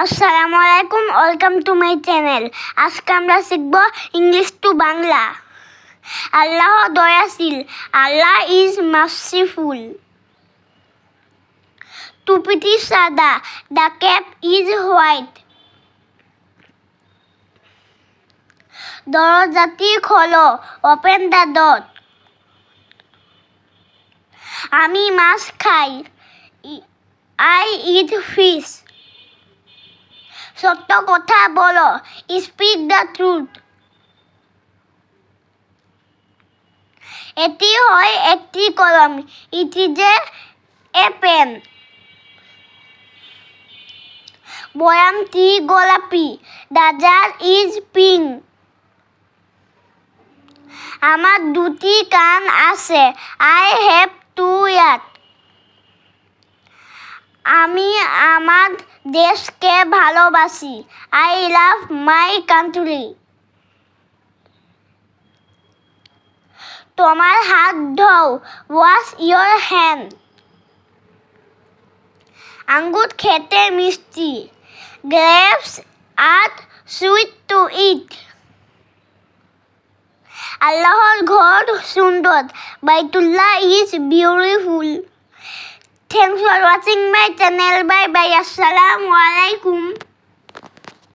আসসালামু আলাইকুম, welcome to my channel. আজকে আমরা শিখব ইংলিশ টু বাংলা। আল্লাহ দয়াশীল, আল্লাহ ইজ মার্সিফুল। টুপিটি সাদা, দ্য ক্যাপ ইজ হোয়াইট। দরজাটি খোলো, ওপেন দ্য ডোর। আমি মাছ খাই, আই ইট ফিশ। সত্য কথা বলো, স্পিক দ্য ট্রুথ। এটি হয় একটি কলম, ইট ইজ এ পেন। বয়ামটি গোলাপি, দ্য জার ইজ পিঙ্ক। আমার দুটি কান আছে, আই হ্যাভ টু ইয়ার্স। আমি আমার দেশকে ভালোবাসি, আই লাভ মাই কান্ট্রি। তোমার হাত ধোও, ওয়াশ ইয়োর হ্যান্ড। আঙ্গুর খেতে মিষ্টি, গ্রেপস আর সুইট টু ইট। আল্লাহর ঘর সুন্দর, বাইতুল্লাহ is beautiful. Thanks for watching my channel. Bye bye. Assalamu alaikum.